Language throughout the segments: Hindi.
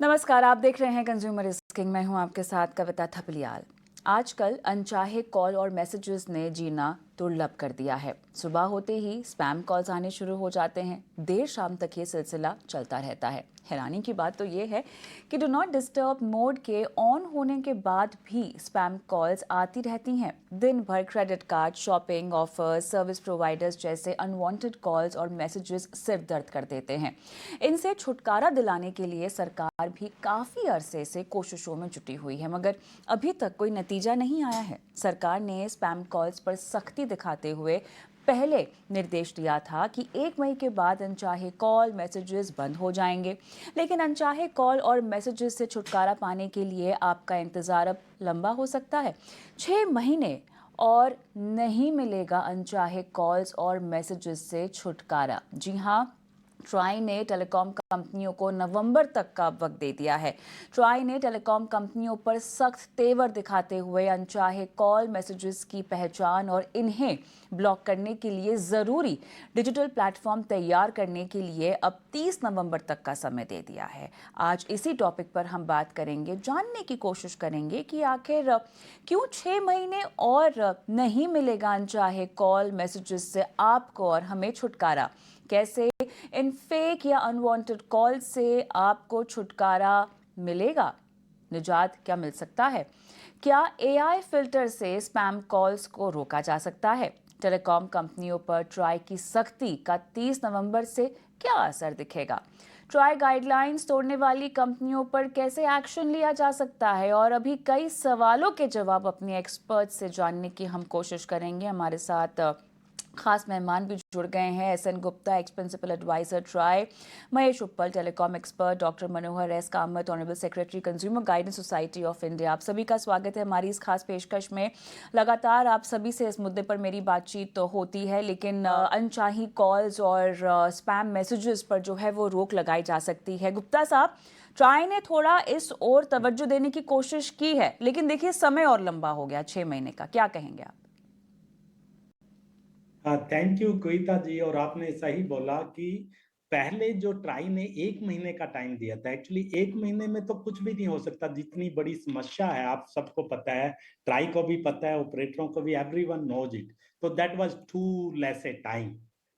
नमस्कार, आप देख रहे हैं कंज्यूमर इज किंग। मैं हूं आपके साथ कविता थपलियाल। आजकल अनचाहे कॉल और मैसेजेस ने जीना दुर्लभ कर दिया है। सुबह होते ही स्पैम कॉल्स आने शुरू हो जाते हैं। देर शाम तक ये सिलसिला चलता रहता है। हैरानी की बात तो ये है कि डू नॉट डिस्टर्ब मोड के ऑन होने के बाद भी स्पैम कॉल्स आती रहती हैं। दिन भर credit card, shopping offers, service providers जैसे अनवांटेड कॉल्स और मैसेजेस सिर दर्द कर देते हैं। इनसे छुटकारा दिलाने के लिए सरकार भी काफ़ी अरसे से कोशिशों में जुटी हुई है, मगर अभी तक कोई नतीजा नहीं आया है। सरकार ने स्पैम कॉल्स पर सख्ती दिखाते हुए पहले निर्देश दिया था कि 1 मई के बाद अनचाहे कॉल मैसेजेस बंद हो जाएंगे। लेकिन अनचाहे कॉल और मैसेजेस से छुटकारा पाने के लिए आपका इंतज़ार अब लंबा हो सकता है। 6 महीने और नहीं मिलेगा अनचाहे कॉल्स और मैसेजेस से छुटकारा। जी हाँ, ट्राई ने टेलीकॉम कंपनियों को नवंबर तक का वक्त दे दिया है। ट्राई ने टेलीकॉम कंपनियों पर सख्त तेवर दिखाते हुए अनचाहे कॉल मैसेजेस की पहचान और इन्हें ब्लॉक करने के लिए ज़रूरी डिजिटल प्लेटफॉर्म तैयार करने के लिए अब 30 नवंबर तक का समय दे दिया है। आज इसी टॉपिक पर हम बात करेंगे, जानने की कोशिश करेंगे कि आखिर क्यों 6 महीने और नहीं मिलेगा अनचाहे कॉल मैसेजेस से आपको और हमें छुटकारा। कैसे इन फेक या अनवांटेड कॉल से आपको छुटकारा मिलेगा, निजात क्या मिल सकता है। क्या एआई फिल्टर से स्पैम कॉल्स को रोका जा सकता है। टेलीकॉम कंपनियों पर ट्राई की सख्ती का 30 नवंबर से क्या असर दिखेगा। ट्राई गाइडलाइंस तोड़ने वाली कंपनियों पर कैसे एक्शन लिया जा सकता है, और अभी कई सवालों के जवाब अपने एक्सपर्ट से जानने की हम कोशिश करेंगे। हमारे साथ खास मेहमान भी जुड़ गए हैं। S N Gupta, ex principal advisor TRAI, Mahesh Uppal, telecom expert, doctor Manohar S Kamath, honourable secretary consumer guidance society of India. आप सभी का स्वागत है हमारी इस खास पेशकश में। लगातार आप सभी से इस मुद्दे पर मेरी बातचीत तो होती है, लेकिन अनचाही कॉल्स और स्पैम मैसेजेस पर जो है वो रोक लगाई जा सकती है। गुप्ता साहब, ट्राई ने थोड़ा इस ओर तवज्जो देने की कोशिश की है, लेकिन देखिए समय और लंबा हो गया 6 महीने का। क्या कहेंगे आप? हाँ, थैंक यू कविता जी। और आपने सही बोला कि पहले जो ट्राई ने 1 महीने का टाइम दिया था, एक्चुअली 1 महीने में तो कुछ भी नहीं हो सकता। जितनी बड़ी समस्या है आप सबको पता है, ट्राई को भी पता है, ऑपरेटरों को भी, एवरीवन नोज इट। तो that was too less a time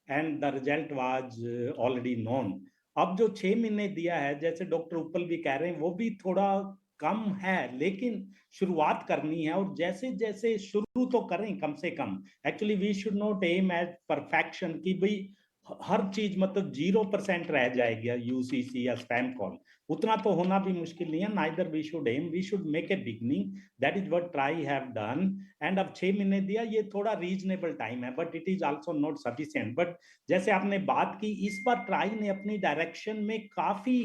and the result was already known. अब जो 6 महीने दिया है, जैसे डॉक्टर उपल भी कह रहे हैं, वो भी थोड़ा कम है, लेकिन शुरुआत करनी है। और जैसे जैसे शुरू तो करें कम से कम। Actually we should not aim at perfection कि भाई हर चीज मतलब 0% रह जाएगी यूसीसी या स्पैम कॉल, उतना तो होना भी मुश्किल नहीं है। Neither we should aim, we should make a beginning. That is what TRAI have done. And अब 6 महीने दिया, ये थोड़ा रीजनेबल टाइम है, but it is also not sufficient. But जैसे आपने बात की, इस बार ट्राई ने अपनी डायरेक्शन में काफी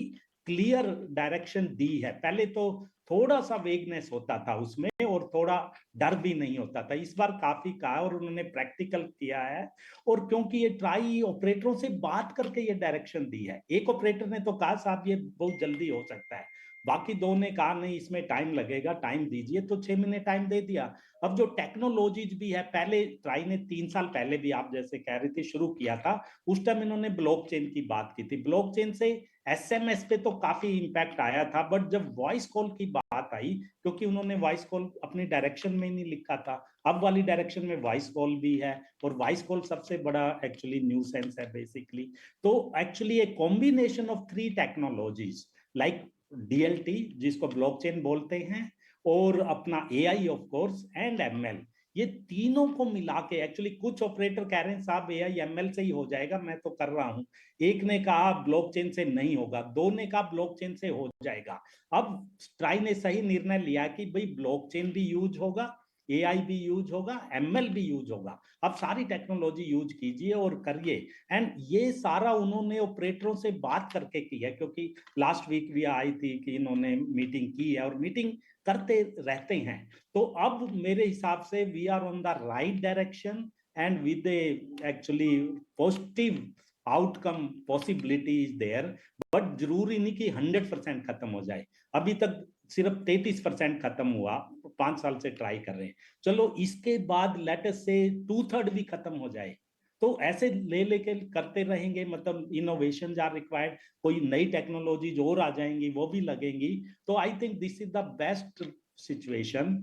क्लियर डायरेक्शन दी है। पहले तो थोड़ा सा वेगनेस होता था उसमें और थोड़ा डर भी नहीं होता था। इस बार काफी कहा और उन्होंने प्रैक्टिकल किया है। और क्योंकि ये ट्राई ऑपरेटरों से बात करके ये डायरेक्शन दी है, एक ऑपरेटर ने तो कहा साहब ये बहुत जल्दी हो सकता है, बाकी दो ने कहा नहीं इसमें टाइम लगेगा, टाइम दीजिए। तो 6 महीने टाइम दे दिया। अब जो टेक्नोलॉजीज भी है, पहले ट्राई ने 3 साल पहले भी आप जैसे कह रहे थे शुरू किया था। उस टाइम इन्होंने ब्लॉकचेन की बात की थी। ब्लॉकचेन से एसएमएस पे तो काफी इंपैक्ट आया था, बट जब वॉइस कॉल की बात आई, क्योंकि उन्होंने वॉइस कॉल अपनी डायरेक्शन में नहीं लिखा था, अब वाली डायरेक्शन में वॉइस कॉल भी है। और वॉइस कॉल सबसे बड़ा एक्चुअली न्यूसेंस है बेसिकली। तो actually A combination of 3 technologies like DLT, जिसको ब्लॉकचेन बोलते हैं, और अपना AI of course, and ML, ये तीनों को मिला के एक्चुअली कुछ ऑपरेटर कह रहे हैं साहब एआई एमएल से ही हो जाएगा, मैं तो कर रहा हूं। एक ने कहा ब्लॉकचेन से नहीं होगा, दो ने कहा ब्लॉकचेन से हो जाएगा। अब ट्राई ने सही निर्णय लिया कि भाई ब्लॉकचेन भी यूज होगा, एआई भी यूज होगा, एमएल भी यूज होगा। अब सारी टेक्नोलॉजी यूज कीजिए और करिए। एंड ये सारा उन्होंने ऑपरेटरों से बात करके की है, क्योंकि लास्ट वीक भी आई थी कि इन्होंने मीटिंग की है और मीटिंग करते रहते हैं। तो अब मेरे हिसाब से we are on the right direction and with actually positive outcome possibility is there. But जरूरी नहीं कि 100% खत्म हो जाए। अभी तक सिर्फ 33% खत्म हुआ, 5 साल से ट्राई कर रहे हैं। चलो इसके बाद लेट अस से 2/3 भी खत्म हो जाए, तो ऐसे ले लेके करते रहेंगे, मतलब इनोवेशन आर रिक्वायर्ड, कोई नई टेक्नोलॉजीज और आ जाएंगी, वो भी लगेंगी। तो I think this is the best situation,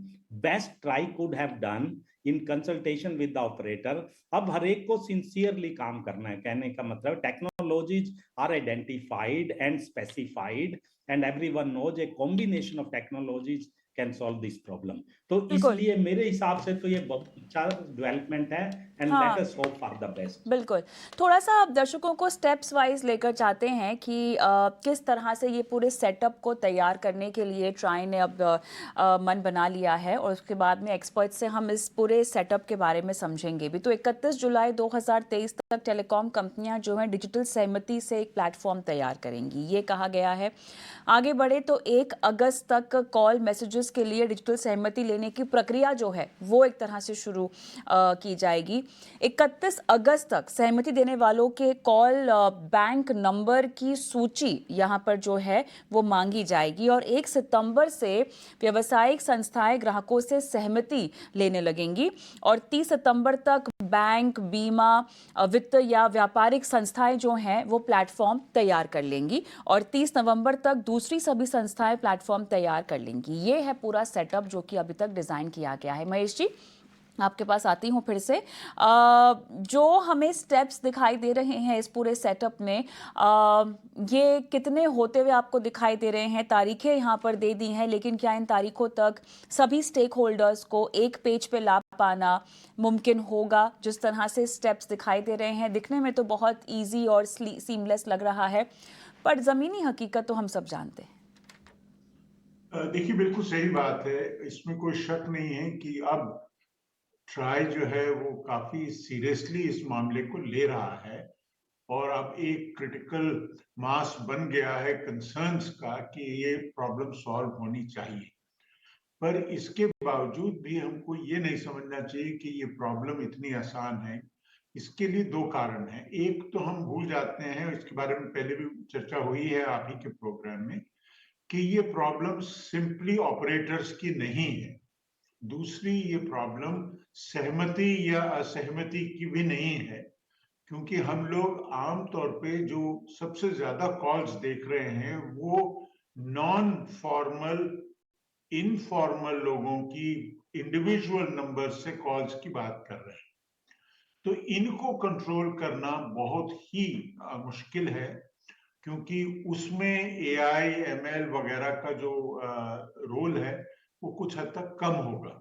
best try could have done in consultation with the operator. अब हर एक को सिंसियरली काम करना है, कहने का मतलब technologies are identified and specified and everyone knows a combination of technologies can solve this problem. तो बिल्कुल। इसलिए मेरे हिसाब से तो ये बहुत अच्छा डेवलपमेंट है, एंड लेट हाँ, us hope for the best. बिल्कुल। थोड़ा-सा आप दर्शकों को स्टेप्स वाइज़ लेकर चाहते हैं कि किस तरह से ये पूरे सेटअप को तैयार करने के लिए ट्राई ने अब मन बना लिया है, और उसके बाद में एक्सपर्ट से हम इस पूरे सेटअप के बारे में समझेंगे भी। तो 31 जुलाई 2023 तक टेलीकॉम कंपनियां जो हैं डिजिटल सहमति से एक प्लेटफॉर्म तैयार करेंगी, ये कहा गया है। आगे बढ़े तो 1 अगस्त तक कॉल मैसेजेस के लिए डिजिटल सहमति लेने की प्रक्रिया जो है वो एक तरह से शुरू की जाएगी। 31 अगस्त तक सहमति देने वालों के कॉल बैंक नंबर की सूची यहाँ पर जो है वो मांगी जाएगी, और 1 सितंबर से व्यावसायिक संस्थाएं ग्राहकों से सहमति लेने लगेंगी, और 30 सितंबर तक बैंक, बीमा, वित्त या व्यापारिक संस्थाएं जो हैं वो प्लेटफॉर्म तैयार कर लेंगी, और 30 नवंबर तक दूसरी सभी संस्थाएं प्लेटफॉर्म तैयार कर लेंगी। ये है पूरा सेटअप जो कि अभी तक डिज़ाइन किया गया है। महेश जी, आपके पास आती हूँ फिर से। जो हमें स्टेप्स दिखाई दे रहे हैं इस पूरे सेटअप में, ये कितने होते हुए आपको दिखाई दे रहे हैं? तारीखें यहाँ पर दे दी हैं, लेकिन क्या इन तारीखों तक सभी स्टेक होल्डर्स को एक पेज पे ला पाना मुमकिन होगा? जिस तरह से स्टेप्स दिखाई दे रहे हैं, दिखने में तो बहुत ईजी और सीमलेस लग रहा है, पर ज़मीनी हकीकत तो हम सब जानते हैं। देखिए, बिल्कुल सही बात है, इसमें कोई शक नहीं है कि अब ट्राई जो है वो काफी सीरियसली इस मामले को ले रहा है, और अब एक क्रिटिकल मास बन गया है कंसर्न्स का कि ये प्रॉब्लम सॉल्व होनी चाहिए। पर इसके बावजूद भी हमको ये नहीं समझना चाहिए कि ये प्रॉब्लम इतनी आसान है। इसके लिए दो कारण हैं। एक तो हम भूल जाते हैं, इसके बारे में पहले भी चर्चा हुई है आप ही के प्रोग्राम में, कि ये प्रॉब्लम सिंपली ऑपरेटर्स की नहीं है। दूसरी, ये प्रॉब्लम सहमति या असहमति की भी नहीं है, क्योंकि हम लोग आमतौर पे जो सबसे ज्यादा कॉल्स देख रहे हैं वो नॉन फॉर्मल, इनफॉर्मल लोगों की इंडिविजुअल नंबर से कॉल्स की बात कर रहे हैं। तो इनको कंट्रोल करना बहुत ही मुश्किल है, क्योंकि उसमें एआई, एमएल वगैरह का जो रोल है वो कुछ हद तक कम होगा।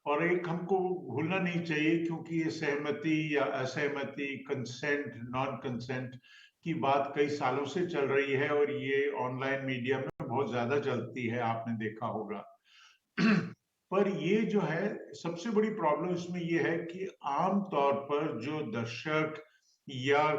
और एक हमको भूलना नहीं चाहिए, क्योंकि ये सहमति या असहमति, कंसेंट, नॉन कंसेंट की बात कई सालों से चल रही है, और ये ऑनलाइन मीडिया में बहुत ज्यादा चलती है, आपने देखा होगा। पर ये जो है, सबसे बड़ी प्रॉब्लम इसमें ये है कि आम तौर पर जो दर्शक या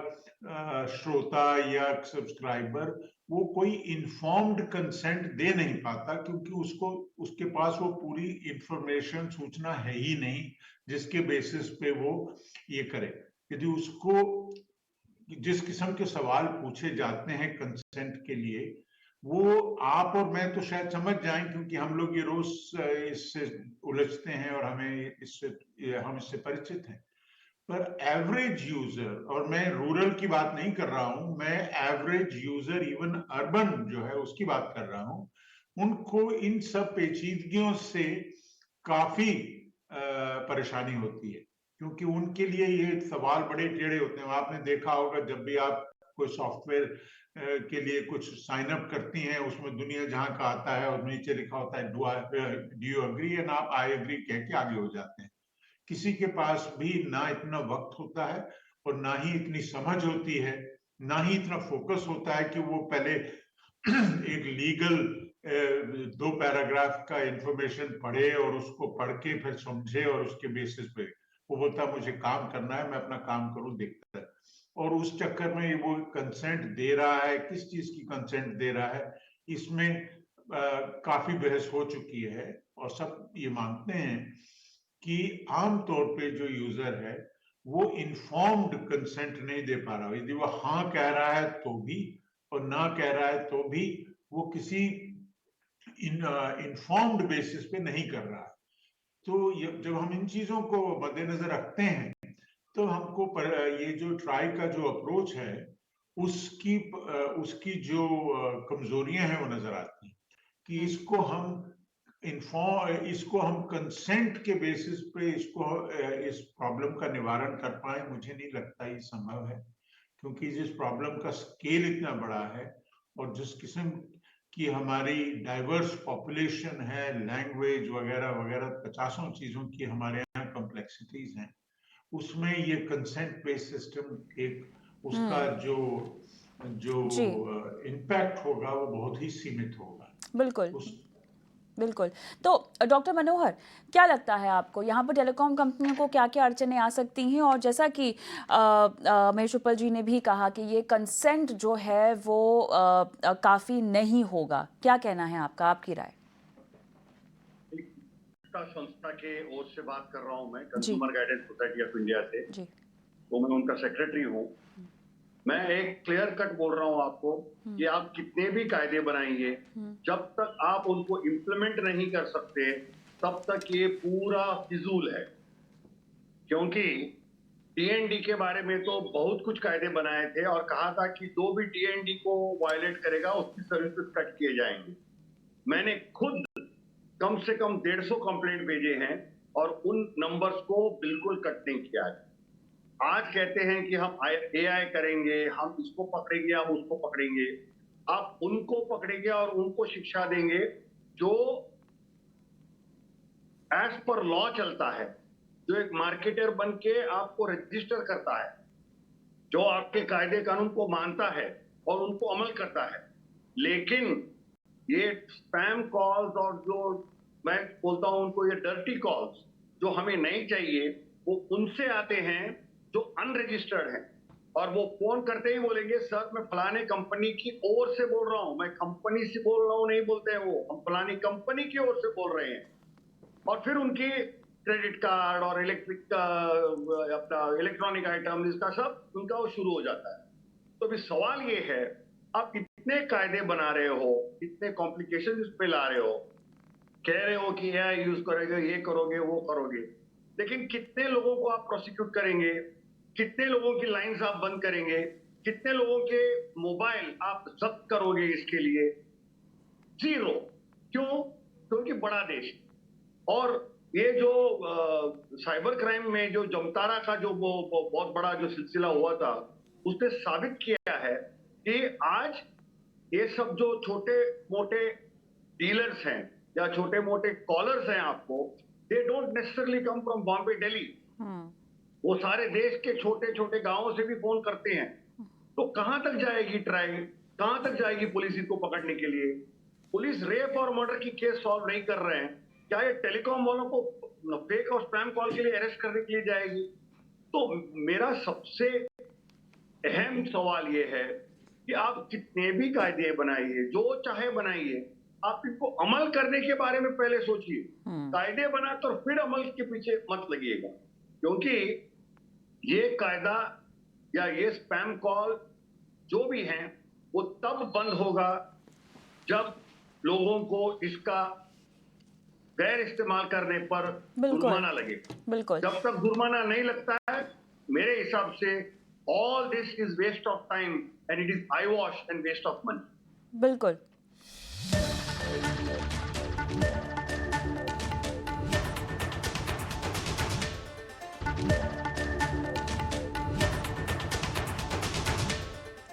श्रोता या सब्सक्राइबर वो कोई इन्फॉर्म्ड कंसेंट दे नहीं पाता, क्योंकि उसको, उसके पास वो पूरी इंफॉर्मेशन, सूचना है ही नहीं जिसके बेसिस पे वो ये करे। यदि उसको जिस किस्म के सवाल पूछे जाते हैं कंसेंट के लिए, वो आप और मैं तो शायद समझ जाएं, क्योंकि हम लोग ये रोज इससे उलझते हैं और हम इससे परिचित हैं। पर एवरेज यूजर, और मैं रूरल की बात नहीं कर रहा हूं, मैं एवरेज यूजर, इवन अर्बन जो है उसकी बात कर रहा हूं, उनको इन सब पेचीदगियों से काफी परेशानी होती है, क्योंकि उनके लिए ये सवाल बड़े टेढ़े होते हैं। आपने देखा होगा, जब भी आप कोई सॉफ्टवेयर के लिए कुछ साइन अप करती हैं, उसमें दुनिया जहां का आता है और नीचे लिखा होता है डू यू एग्री, एंड आप आई एग्री कह के आगे हो जाते हैं। किसी के पास भी ना इतना वक्त होता है और ना ही इतनी समझ होती है, ना ही इतना फोकस होता है कि वो पहले एक लीगल 2 पैराग्राफ का इंफॉर्मेशन पढ़े और उसको पढ़ के फिर समझे, और उसके बेसिस पे वो बोलता है मुझे काम करना है, मैं अपना काम करूं, देखता है। और उस चक्कर में वो कंसेंट दे रहा है, किस चीज की कंसेंट दे रहा है, इसमें काफी बहस हो चुकी है, और सब ये मानते हैं कि आमतौर पे जो यूजर है वो इन्फॉर्म्ड कंसेंट नहीं दे पा रहा। यदि वो हाँ कह रहा है तो भी, और ना कह रहा है तो भी, वो किसी इन्फॉर्म्ड बेसिस पे नहीं कर रहा है। तो जब हम इन चीजों को मद्देनजर रखते हैं, तो हमको ये जो ट्राई का जो अप्रोच है, उसकी जो कमजोरियां हैं वो नजर आती हैं कि इसको हम कंसेंट के बेसिस पे इस प्रॉब्लम का निवारण कर पाए, मुझे नहीं लगता ये संभव है, क्योंकि जिस प्रॉब्लम का स्केल इतना बड़ा है और जिस किस्म की हमारी डाइवर्स पॉपुलेशन है, लैंग्वेज वगैरह वगैरह, पचासों चीजों की हमारे यहाँ कॉम्प्लेक्सिटीज हैं, उसमें ये कंसेंट बेस्ड सिस्टम उसका जो जो जी इम्पैक्ट होगा वो बहुत ही सीमित होगा। बिल्कुल उस बिल्कुल। तो डॉक्टर मनोहर, क्या लगता है आपको यहाँ पर टेलीकॉम कंपनियों को क्या-क्या अड़चनें आ सकती हैं? और जैसा कि महेश उपल जी ने भी कहा कि ये कंसेंट जो है वो काफ़ी नहीं होगा। क्या कहना है आपका, आपकी राय? संस्था के ओर से बात कर रहा हूं मैं, जी consumer guidance society of India से। जी तो मैं उनका सेक्रेटरी हूं। मैं एक क्लियर कट बोल रहा हूं आपको कि आप कितने भी कायदे बनाएंगे, जब तक आप उनको इम्प्लीमेंट नहीं कर सकते तब तक ये पूरा फिजूल है। क्योंकि टीएनडी के बारे में तो बहुत कुछ कायदे बनाए थे और कहा था कि जो भी टीएनडी को वायलेट करेगा उसकी सर्विसेज कट किए जाएंगे। मैंने खुद कम से कम 150 कंप्लेंट भेजे हैं और उन नंबर्स को बिल्कुल कट नहीं किया है। आज कहते हैं कि हम एआई करेंगे, हम इसको पकड़ेंगे, हम उसको पकड़ेंगे। आप उनको पकड़ेंगे और उनको शिक्षा देंगे जो एज पर लॉ चलता है, जो एक मार्केटर बन के आपको रजिस्टर करता है, जो आपके कायदे कानून को मानता है और उनको अमल करता है। लेकिन ये स्पैम कॉल्स और जो मैं बोलता हूं उनको ये डर्टी कॉल्स जो हमें नहीं चाहिए, वो उनसे आते हैं जो अनरजिस्टर्ड हैं और वो फोन करते ही बोलेंगे सर मैं फलाने कंपनी की ओर से बोल रहा हूं, मैं कंपनी से बोल रहा हूं नहीं बोलते हैं वो, हम फलानी कंपनी की ओर से बोल रहे हैं। और फिर उनकी क्रेडिट कार्ड और अपना इलेक्ट्रॉनिक आइटम इसका सब उनका वो शुरू हो जाता है। तो अभी सवाल ये है, आप इतने कायदे बना रहे हो, इतने कॉम्प्लिकेशन इस पे ला रहे हो, कह रहे हो कि एआई यूज करोगे, ये करोगे, वो करोगे, लेकिन कितने लोगों को आप प्रोसिक्यूट करेंगे? कितने लोगों की लाइंस आप बंद करेंगे? कितने लोगों के मोबाइल आप जब्त करोगे इसके लिए? जीरो। क्यों? क्योंकि बड़ा देश। और ये जो साइबर क्राइम में जो जमतारा का जो वो बहुत बड़ा जो सिलसिला हुआ था, उसने साबित किया है कि आज ये सब जो छोटे मोटे डीलर्स हैं या छोटे मोटे कॉलर्स हैं आपको, they don't necessarily come from Bombay, Delhi. वो सारे देश के छोटे छोटे गांवों से भी फोन करते हैं। तो कहां तक जाएगी ट्राई, कहां तक जाएगी पुलिस इनको पकड़ने के लिए? पुलिस रेप और मर्डर की केस सॉल्व नहीं कर रहे हैं, क्या ये टेलीकॉम वालों को फेक और स्पैम कॉल के लिए अरेस्ट करने के लिए जाएगी? तो मेरा सबसे अहम सवाल ये है कि आप कितने भी कायदे बनाइए, जो चाहे बनाइए, आप इनको अमल करने के बारे में पहले सोचिए। कायदे बनाकर फिर अमल के पीछे मत लगिएगा, क्योंकि ये कायदा या ये स्पैम कॉल जो भी हैं वो तब बंद होगा जब लोगों को इसका गैर इस्तेमाल करने पर जुर्माना लगे। बिल्कुल जब तक जुर्माना नहीं लगता है, मेरे हिसाब से all this is waste of time and it is eyewash and waste of money. बिल्कुल।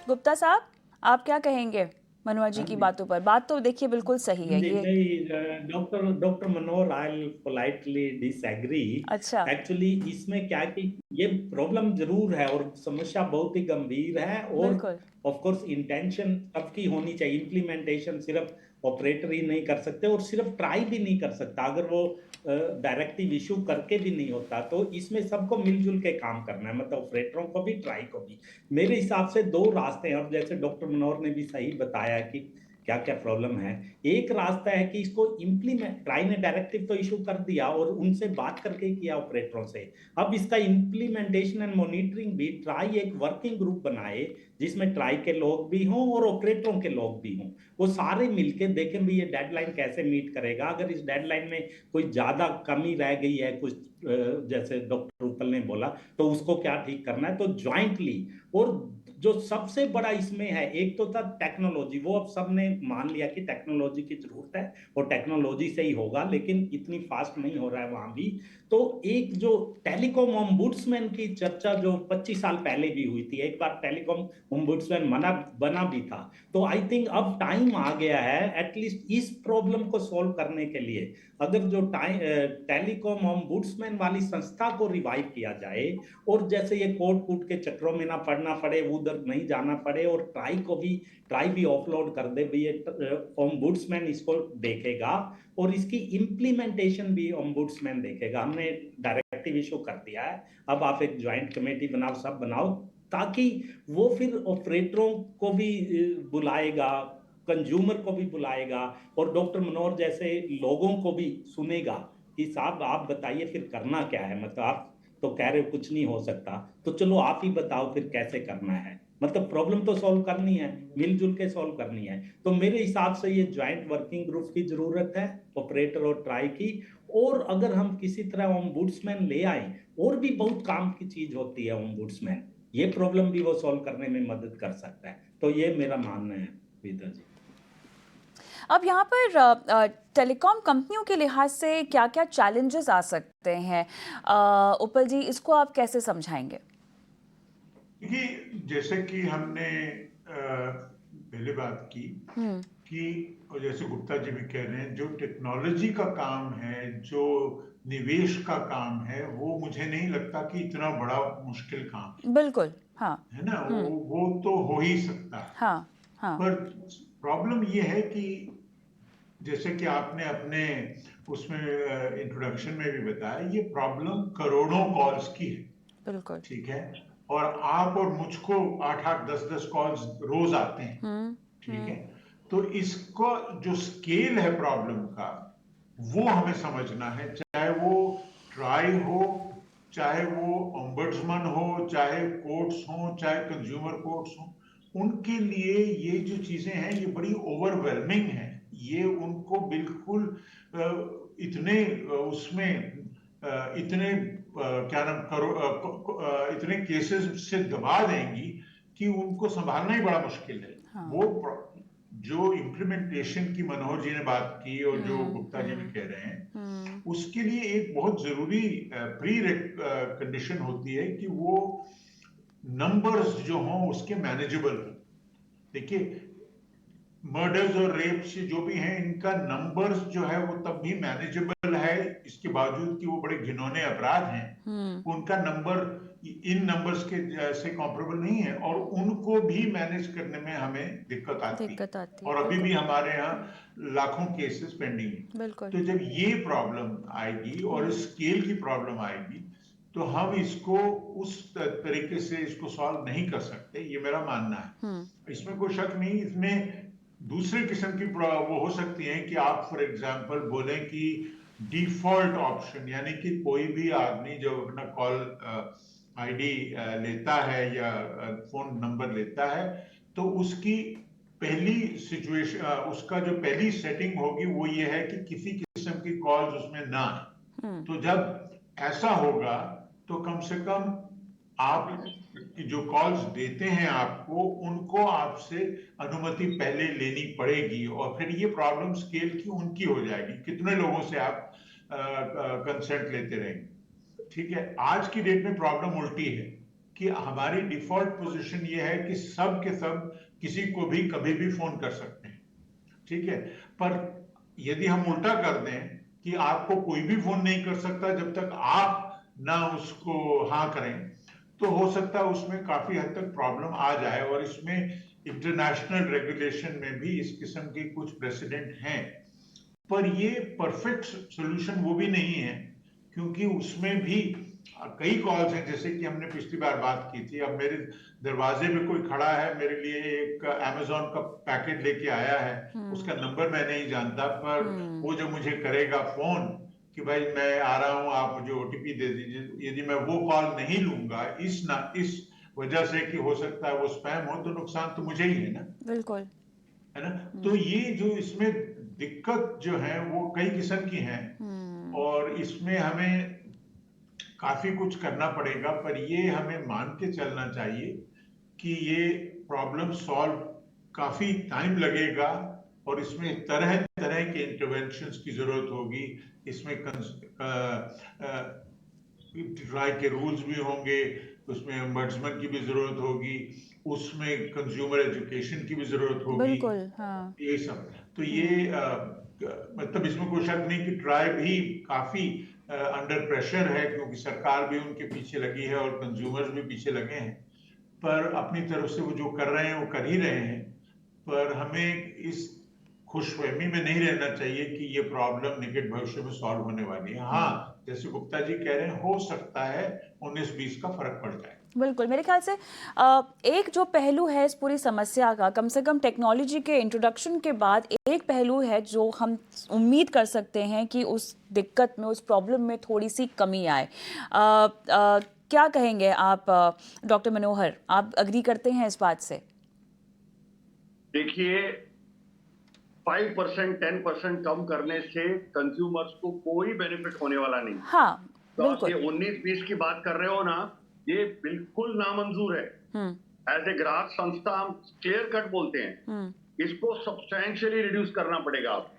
गुप्ता साहब, आप क्या कहेंगे मनोहर जी की बातों पर? बात तो देखिए बिल्कुल सही है ये। नहीं, डॉक्टर मनोहर, आई पोलाइटली डिसएग्री। अच्छा। एक्चुअली इसमें क्या है कि ये प्रॉब्लम जरूर है और समस्या बहुत ही गंभीर है, और ऑफ कोर्स इंटेंशन सबकी होनी चाहिए। इम्प्लीमेंटेशन सिर्फ ऑपरेटर ही नहीं कर सकते और सिर्फ ट्राई भी नहीं कर सकता, अगर वो डायरेक्टिव इशू करके भी नहीं होता। तो इसमें सबको मिलजुल के काम करना है, मतलब ऑपरेटरों को भी, ट्राई को भी। मेरे हिसाब से दो रास्ते हैं, और जैसे डॉक्टर मनोहर ने भी सही बताया कि क्या क्या प्रॉब्लम है। एक रास्ता है कि इसको इम्प्लीमेंट, ट्राई ने डायरेक्टिव तो इशू कर दिया और उनसे बात करके किया ऑपरेटरों से। अब इसका इम्प्लीमेंटेशन एंड मॉनिटरिंग भी ट्राई एक वर्किंग ग्रुप बनाए जिसमें ट्राई के लोग भी हों और ऑपरेटरों के लोग भी हों, वो सारे मिलके देखें भी ये डेडलाइन कैसे मीट करेगा। अगर इस डेडलाइन में कोई ज्यादा कमी रह गई है कुछ, जैसे डॉक्टर उपल ने बोला, तो उसको क्या ठीक करना है, तो ज्वाइंटली। और जो सबसे बड़ा इसमें है, एक तो था टेक्नोलॉजी, वो अब सबने मान लिया कि टेक्नोलॉजी की जरूरत है और टेक्नोलॉजी से ही होगा, लेकिन इतनी फास्ट नहीं हो रहा है वहां भी। तो एक जो टेलीकॉम ओम्बुड्समैन की चर्चा जो 25 साल पहले भी हुई थी, एक बार टेलीकॉम ओम्बुड्समैन बना भी था, तो आई थिंक अब टाइम आ गया है एटलीस्ट इस प्रॉब्लम को सॉल्व करने के लिए। अगर जो टेलीकॉम ओम्बुड्समैन वाली संस्था को रिवाइव किया जाए और जैसे ये कोर्ट कूट के चक्रों में ना पड़ना पड़े, उधर नहीं जाना पड़े, और ट्राई भी ऑफलोड कर दे, ये ओम्बुड्समैन इसको देखेगा और इसकी इम्प्लीमेंटेशन भी ओम्बुड्समैन देखेगा। हमने डायरेक्टिव इशू कर दिया है, अब आप एक ज्वाइंट कमेटी बनाओ, सब बनाओ, ताकि वो फिर ऑपरेटरों को भी बुलाएगा, कंज्यूमर को भी बुलाएगा और डॉक्टर मनोहर जैसे लोगों को भी सुनेगा कि साहब आप बताइए फिर करना क्या है। मतलब आप तो कह रहे हो कुछ नहीं हो सकता, तो चलो आप ही बताओ फिर कैसे करना है। मतलब प्रॉब्लम तो सॉल्व करनी है, मिलजुल के सॉल्व करनी है। तो मेरे हिसाब से ये ज्वाइंट वर्किंग ग्रुप की जरूरत है, ऑपरेटर और ट्राई की। और अगर हम किसी तरह ओम्बुड्समैन ले आए, और भी बहुत काम की चीज होती है ओम्बुड्समैन, ये प्रॉब्लम भी वो सॉल्व करने में मदद कर सकता है। तो ये मेरा मानना है विदा जी। अब यहाँ पर टेलीकॉम कंपनियों के लिहाज से क्या क्या चैलेंजेस आ सकते हैं, उपल जी, इसको आप कैसे समझाएंगे? देखिए, जैसे कि हमने पहले बात की कि, और जैसे गुप्ता जी भी कह रहे हैं, जो टेक्नोलॉजी का काम है, जो निवेश का काम है, वो मुझे नहीं लगता कि इतना बड़ा मुश्किल काम है। बिल्कुल, हाँ। है ना, वो तो हो ही सकता है। हाँ, हाँ। पर प्रॉब्लम ये है कि जैसे कि आपने अपने उसमें इंट्रोडक्शन में भी बताया, ये प्रॉब्लम करोड़ों कॉल्स की है। बिल्कुल। ठीक है, और आप और मुझको 8-8, 10-10 कॉल्स रोज आते हैं। ठीक है, तो इसको जो स्केल है प्रॉब्लम का, वो हमें समझना है। चाहे वो ट्राई हो, चाहे वो ओम्बड्समैन हो, चाहे कोर्ट्स हो, चाहे कंज्यूमर कोर्ट्स हो, उनके लिए ये जो चीजें हैं ये बड़ी ओवरवेलमिंग है। ये उनको बिल्कुल इतने उसमें इतने क्या नाम करो इतने केसेस से दबा देंगी कि उनको संभालना ही बड़ा मुश्किल है। हाँ। वो जो इम्प्लीमेंटेशन की मनोहर जी ने बात की और जो गुप्ता जी भी कह रहे हैं, उसके लिए एक बहुत जरूरी प्री कंडीशन होती है कि वो नंबर्स जो हों उसके मैनेजेबल हो। देखिए, मर्डर्स और रेप्स जो भी हैं, इनका नंबर्स जो है वो तब भी मैनेजेबल है, इसके बावजूद कि वो बड़े घिनौने अपराध हैं। उनका नंबर इन नंबर्स के जैसे कॉम्परेबल नहीं है, और उनको भी मैनेज करने में हमें दिक्कत आती है। और अभी भी हमारे यहाँ लाखों केसेस पेंडिंग है। बिल्कुल। तो जब ये प्रॉब्लम आएगी और इस स्केल की प्रॉब्लम आएगी, तो हम इसको उस तरीके से इसको सॉल्व नहीं कर सकते, ये मेरा मानना है। इसमें कोई शक नहीं। इसमें दूसरे किस्म की वो हो सकती है कि आप फॉर एग्जांपल बोलें कि डिफॉल्ट ऑप्शन, यानी कि कोई भी आदमी जो अपना कॉल आईडी लेता है या फोन नंबर लेता है, तो उसकी पहली सिचुएशन, उसका जो पहली सेटिंग होगी वो ये है कि किसी किस्म की कॉल्स उसमें ना आए। तो जब ऐसा होगा तो कम से कम आप जो कॉल्स देते हैं आपको, उनको आपसे अनुमति पहले लेनी पड़ेगी, और फिर ये प्रॉब्लम स्केल की उनकी हो जाएगी, कितने लोगों से आप कंसेंट लेते रहेंगे। ठीक है, आज की डेट में प्रॉब्लम उल्टी है कि हमारी डिफॉल्ट पोजीशन ये है कि सब के सब किसी को भी कभी भी फोन कर सकते हैं। ठीक है, पर यदि हम उल्टा कर दें कि आपको कोई भी फोन नहीं कर सकता जब तक आप ना उसको हाँ करें, तो हो सकता है उसमें काफी हद तक प्रॉब्लम आ जाए। और इसमें इंटरनेशनल रेगुलेशन में भी इस किस्म के कुछ प्रेसिडेंट हैं, पर ये परफेक्ट सॉल्यूशन वो भी नहीं है, क्योंकि उसमें भी कई कॉल्स हैं, जैसे कि हमने पिछली बार बात की थी। अब मेरे दरवाजे पे कोई खड़ा है, मेरे लिए एक अमेज़न का पैकेट लेके आया है, उसका नंबर मैं नहीं जानता, पर वो जो मुझे करेगा फोन कि भाई मैं आ रहा हूँ, आप मुझे ओटीपी दे दीजिए, यदि मैं वो कॉल नहीं लूंगा इस वजह से कि हो सकता है वो स्पैम हो, तो नुकसान तो मुझे ही है ना। बिल्कुल। है ना। तो ये जो इसमें दिक्कत जो है वो कई किस्म की है, और इसमें हमें काफी कुछ करना पड़ेगा, पर ये हमें मान के चलना चाहिए कि ये प्रॉब्लम सॉल्व काफी टाइम लगेगा, और इसमें तरह तरह के इंटरवेंशंस की जरूरत होगी। इसमें ट्राई के रूल्स भी होंगे, उसमें ombudsman की भी जरूरत होगी, उसमें कंज्यूमर एजुकेशन की भी जरूरत होगी। बिल्कुल, हाँ। ये सब, तो ये मतलब इसमें कोई शक नहीं कि ट्राई भी काफी अंडर प्रेशर है, क्योंकि सरकार भी उनके पीछे लगी है और कंज्यूमर्स भी पीछे लगे हैं, पर अपनी तरफ से वो जो कर रहे हैं वो कर ही रहे हैं। पर हमें इस खुशफहमी में नहीं रहना चाहिए कि ये प्रॉब्लम निकट भविष्य में सॉल्व होने वाली है। हाँ, जैसे गुप्ता जी कह रहे हैं, हो सकता है 19-20 का फर्क पड़ जाए। बिल्कुल, मेरे ख्याल से एक जो पहलू है इस पूरी समस्या का, कम से कम टेक्नोलॉजी के इंट्रोडक्शन के बाद एक पहलू है जो हम उम्मीद कर सकते हैं कि उस दिक्कत में, उस प्रॉब्लम में थोड़ी सी कमी आए। क्या कहेंगे आप डॉक्टर मनोहर, आप अग्री करते हैं इस बात से? देखिए, 5% 10% कम करने से कंज्यूमर्स को कोई बेनिफिट होने वाला नहीं। हाँ, तो आप बिल्कुल। ये 19-20 की बात कर रहे हो ना, ये बिल्कुल नामंजूर है। एज ए ग्राहक संस्था हम क्लियर कट बोलते हैं, इसको सब्सटैंशियली रिड्यूस करना पड़ेगा। आप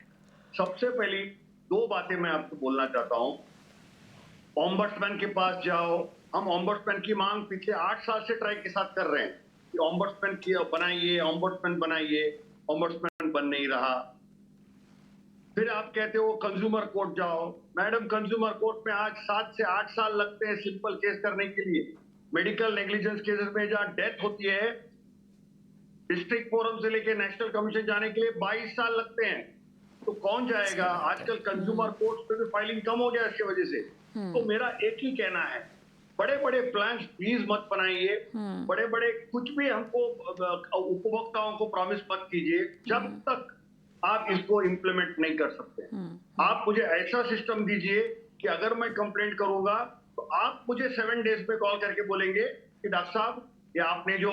सबसे पहली 2 बातें मैं आपको बोलना चाहता हूं। ओम्बड्समैन के पास जाओ। हम ओम्बड्समैन की मांग पिछले 8 साल से ट्राई के साथ कर रहे हैं कि ओम्बड्समैन की बनाइए, ओम्बड्समैन बनाइए, ओम्बड्समैन बन नहीं रहा। फिर आप कहते हो कंज्यूमर कोर्ट जाओ। मैडम, कंज्यूमर कोर्ट में आज 7 से 8 साल लगते हैं सिंपल केस करने के लिए। मेडिकल नेग्लिजेंस केसेस में जहां डेथ होती है, डिस्ट्रिक्ट फोरम से लेके नेशनल कमीशन जाने के लिए 22 साल लगते हैं। तो कौन जाएगा? आजकल कंज्यूमर कोर्ट्स पे भी फाइलिंग कम हो गया इसकी वजह से। तो मेरा एक ही कहना है, बड़े बड़े प्लान्स प्लीज मत बनाइए, बड़े बड़े कुछ भी हमको उपभोक्ताओं को प्रॉमिस मत कीजिए जब तक आप इसको इम्प्लीमेंट नहीं कर सकते। आप मुझे ऐसा सिस्टम दीजिए कि अगर मैं कंप्लेंट करूंगा तो आप मुझे 7 डेज में कॉल करके बोलेंगे कि डॉक्टर साहब, ये आपने जो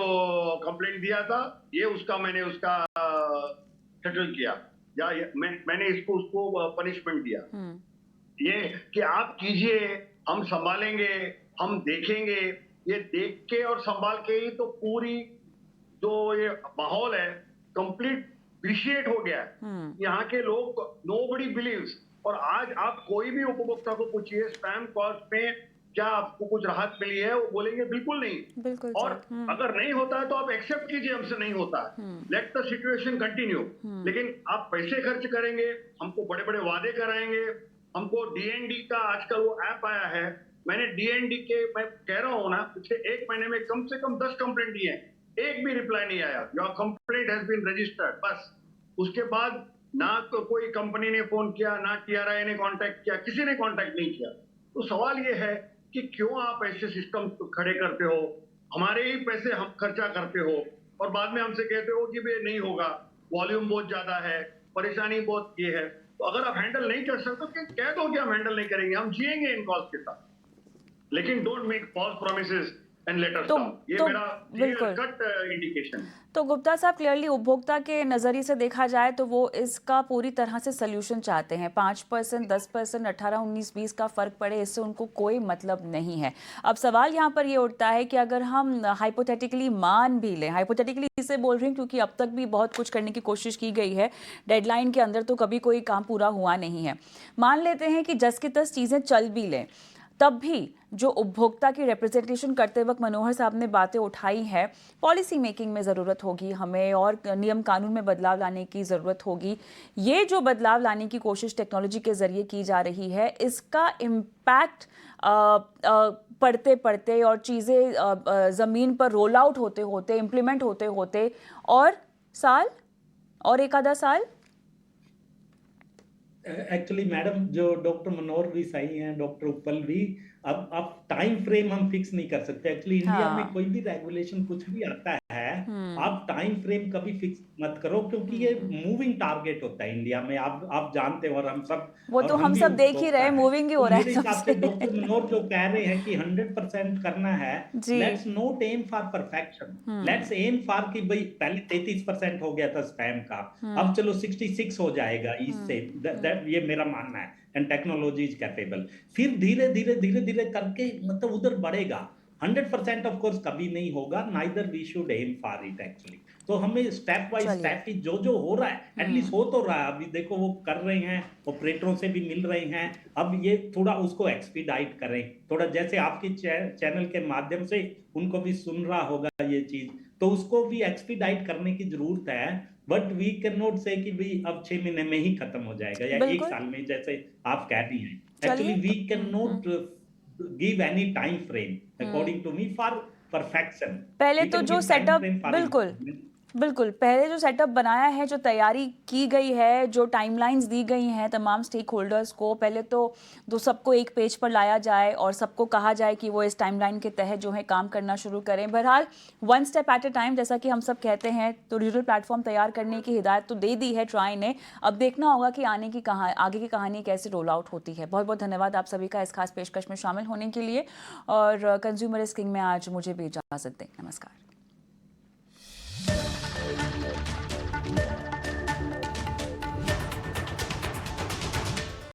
कंप्लेंट दिया था, ये मैंने उसका सेटल किया, या मैंने उसको पनिशमेंट दिया। ये कि आप कीजिए, हम संभालेंगे, हम देखेंगे। ये देख के और संभाल के ही तो पूरी जो ये माहौल है कंप्लीट विशिएट हो गया है। यहाँ के लोग नोबडी बिलीव्स। और आज आप कोई भी उपभोक्ता को पूछिए स्पैम कॉल्स में क्या आपको कुछ राहत मिली है, वो बोलेंगे बिल्कुल नहीं। बिल्कुल। और अगर नहीं होता है तो आप एक्सेप्ट कीजिए हमसे नहीं होता है, लेट द सिचुएशन कंटिन्यू। लेकिन आप पैसे खर्च करेंगे, हमको बड़े बड़े वादे कराएंगे, हमको डीएनडी का आजकल वो ऐप आया है। मैंने डीएनडी के, मैं कह रहा हूं ना, पिछले 1 महीने में कम से कम 10 कंप्लेंट दिए हैं, एक भी रिप्लाई नहीं आया। Your complaint has been registered, बस। उसके बाद ना तो कोई कंपनी ने फोन किया, ना टीआरआई ने कांटेक्ट किया, किसी ने कांटेक्ट नहीं किया। तो सवाल ये है कि क्यों आप ऐसे सिस्टम खड़े करते हो, हमारे ही पैसे हम खर्चा करते हो, और बाद में हमसे कहते हो कि ये नहीं होगा, वॉल्यूम बहुत ज्यादा है, परेशानी बहुत ये है। तो अगर आप हैंडल नहीं कर सकते तो कह दो कि हम हैंडल नहीं करेंगे, हम जिएंगे इन कॉल्स के साथ, लेकिन don't make false promises and let us down. ये मेरा क्लियर कट इंडिकेशन। तो गुप्ता साहब, क्लियरली उपभोक्ता के नज़रिए से देखा जाए तो वो इसका पूरी तरह से सल्यूशन चाहते हैं। 5%, 10%, 18, 19, 20 का फ़र्क पड़े, इससे उनको कोई मतलब नहीं है। अब सवाल यहाँ पर ये उठता है कि अगर हम हाइपोथेटिकली मान भी लें, हाइपोथेटिकली इसे बोल रही हूँ क्योंकि अब तक भी बहुत कुछ करने की कोशिश की गई है, डेडलाइन के अंदर तो कभी कोई काम पूरा हुआ नहीं है। मान लेते हैं कि जस की तस चीज़ें चल भी लें, तब भी जो उपभोक्ता की रिप्रेजेंटेशन करते वक्त मनोहर साहब ने बातें उठाई है, पॉलिसी मेकिंग में ज़रूरत होगी हमें, और नियम कानून में बदलाव लाने की ज़रूरत होगी। ये जो बदलाव लाने की कोशिश टेक्नोलॉजी के ज़रिए की जा रही है, इसका इम्पैक्ट पढ़ते पढ़ते और चीज़ें ज़मीन पर रोल आउट होते होते, इम्प्लीमेंट होते होते और एक आधा साल एक्चुअली मैडम जो डॉक्टर मनोहर भी सही हैं, डॉक्टर उपल भी, अब टाइम फ्रेम हम फिक्स नहीं कर सकते। एक्चुअली इंडिया में हाँ। कोई भी रेगुलेशन कुछ भी आता है, आप टाइम फ्रेम कभी फिक्स मत करो, क्योंकि ये मूविंग टारगेट होता है इंडिया में, आप जानते हो, और हम सब, वो और तो हम हम भी सब देख ही उपभोक्ता रहे, हैं। मूविंग ही तो हो रहा मेरे है हिसाब से सबसे। डॉक्टर मनोहर जो कह रहे हैं कि 100% करना है, जी। Let's not aim for perfection, let's aim for कि भाई पहले 33% हो गया था स्पैम का, अब चलो 66 हो जाएगा इससे, ये मेरा मानना है, एंड टेक्नोलॉजी इज कैपेबल। फिर धीरे धीरे धीरे धीरे करके मतलब उधर बढ़ेगा। 100% ऑफ कोर्स कभी नहीं होगा, neither we should aim for it actually. तो हमें स्टेप बाय चलिए। स्टेप ही जो जो हो रहा है, एटलीस्ट हो तो रहा है, अभी देखो वो कर रहे हैं, ऑपरेटरों से भी मिल रहे हैं, अब ये थोड़ा उसको एक्सपीडाइट करें, थोड़ा जैसे आपके चैनल के माध्यम से उनको भी सुन रहा होगा ये चीज, तो उसको भी एक्सपीडाइट करने की जरूरत है। बट वी कैन नॉट से कि भाई अब 6 महीने में ही खत्म हो जाएगा या 1 बिल्कुल। साल में, जैसे आप कह रही हैं। एक्चुअली चलिए वी तो can not give any time frame according to me for perfection. पहले We तो can जो give time setup, frame for बिल्कुल improvement. बिल्कुल, पहले जो सेटअप बनाया है, जो तैयारी की गई है, जो टाइमलाइंस दी गई हैं तमाम स्टेक होल्डर्स को, पहले तो सबको एक पेज पर लाया जाए और सबको कहा जाए कि वो इस टाइमलाइन के तहत जो है काम करना शुरू करें। बहरहाल one step at a time, जैसा कि हम सब कहते हैं, तो डिजिटल प्लेटफॉर्म तैयार करने की हिदायत तो दे दी है ट्राई ने। अब देखना होगा कि आगे की कहानी कैसे रोल आउट होती है। बहुत बहुत धन्यवाद आप सभी का इस खास पेशकश में शामिल होने के लिए, और कंज्यूमर इज किंग में आज मुझे भी इजाज़त दें। नमस्कार।